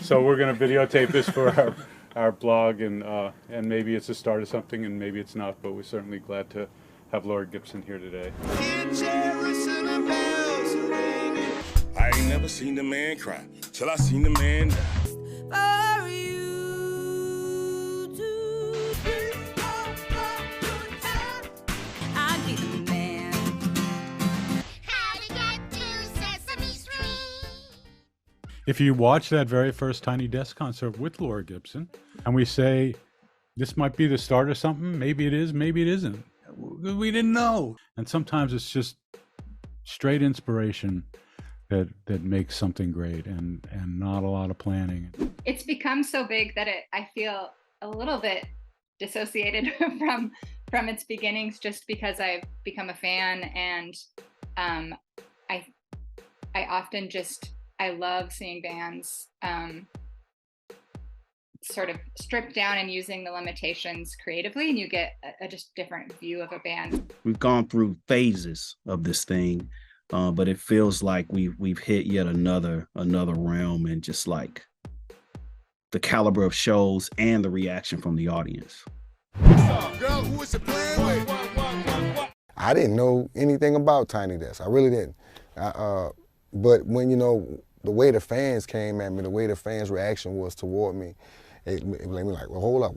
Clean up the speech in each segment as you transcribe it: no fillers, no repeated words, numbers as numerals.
So we're going to videotape this for our blog, and maybe it's the start of something, and maybe it's not. But we're certainly glad to have Laura Gibson here today. I ain't never seen a man cry till I seen a man die. For you to be I'd be the man. How to get to Sesame Street. If you watch that very first Tiny Desk concert with Laura Gibson, and we say, this might be the start of something, maybe it is, maybe it isn't. We didn't know. And sometimes it's just straight inspiration that makes something great, and not a lot of planning. It's become so big that I feel a little bit dissociated from its beginnings, just because I've become a fan, and I often I love seeing bands sort of stripped down and using the limitations creatively, and you get a just different view of a band. We've gone through phases of this thing, but it feels like we've hit yet another realm, and just like the caliber of shows and the reaction from the audience. Girl, who is it playing with? I didn't know anything about Tiny Desk. I really didn't. But when, the way the fans came at me, the way the fans' reaction was toward me, it made me like, well, hold up,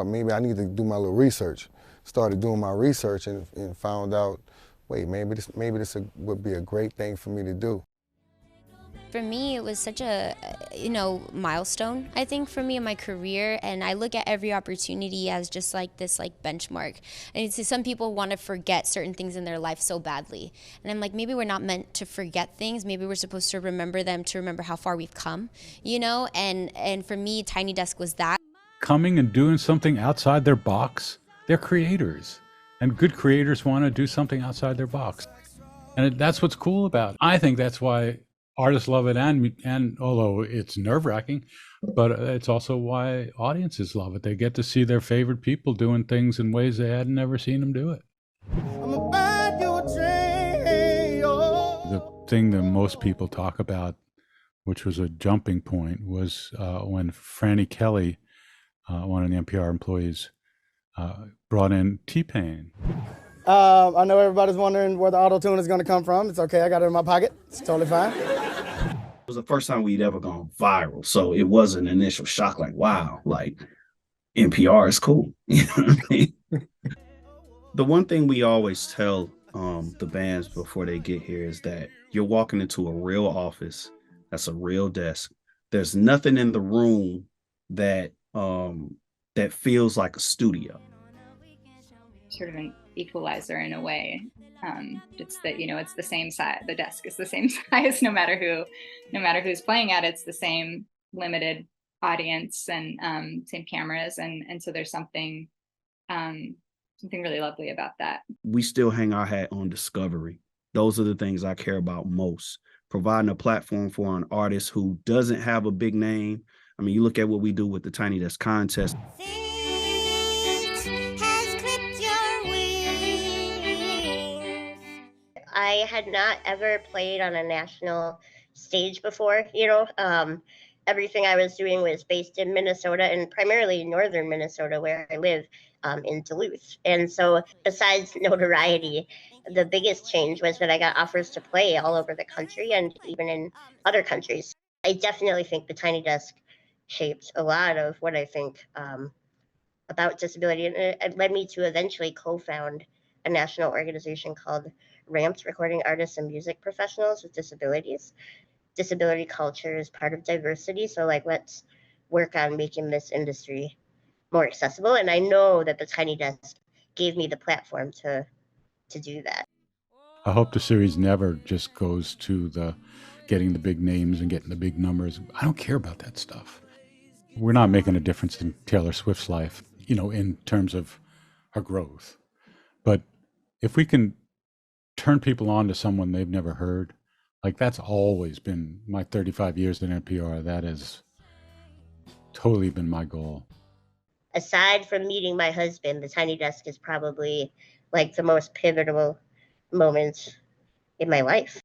maybe I need to do my little research. Started doing my research and found out, wait, maybe this would be a great thing for me to do. For me, it was such a, milestone, I think, for me in my career. And I look at every opportunity as just like this benchmark. And some people want to forget certain things in their life so badly. And I'm like, maybe we're not meant to forget things. Maybe we're supposed to remember them, to remember how far we've come, And for me, Tiny Desk was that. Coming and doing something outside their box, they're creators. And good creators want to do something outside their box. And that's what's cool about it. I think that's why artists love it, and although it's nerve-wracking, but it's also why audiences love it. They get to see their favorite people doing things in ways they hadn't never seen them do it. The thing that most people talk about, which was a jumping point, was when Franny Kelly, one of the NPR employees, brought in T-Pain. I know everybody's wondering where the auto-tune is going to come from. It's okay, I got it in my pocket. It's totally fine. It was the first time we'd ever gone viral, so it was an initial shock, like, wow, like NPR is cool. You know what I mean? The one thing we always tell the bands before they get here is that you're walking into a real office. That's a real desk. There's nothing in the room that feels like a studio. Sort of an equalizer in a way. It's that, it's the same size, the desk is the same size no matter who's playing at it. It's the same limited audience and same cameras, and so there's something really lovely about that. We still hang our hat on discovery. Those are the things I care about most. Providing a platform for an artist who doesn't have a big name. I mean, you look at what we do with the Tiny Desk contest. I had not ever played on a national stage before, everything I was doing was based in Minnesota, and primarily northern Minnesota, where I live, in Duluth. And so besides notoriety, the biggest change was that I got offers to play all over the country and even in other countries. I definitely think the Tiny Desk shaped a lot of what I think about disability, and it led me to eventually co-found a national organization called RAMPS, Recording Artists and Music Professionals with Disabilities. Disability culture is part of diversity, so let's work on making this industry more accessible. And I know that the Tiny Desk gave me the platform to do that. I hope the series never just goes to the getting the big names and getting the big numbers. I don't care about that stuff. We're not making a difference in Taylor Swift's life, in terms of her growth. But if we can turn people on to someone they've never heard, that's always been my 35 years at NPR. That has totally been my goal. Aside from meeting my husband, the Tiny Desk is probably the most pivotal moment in my life.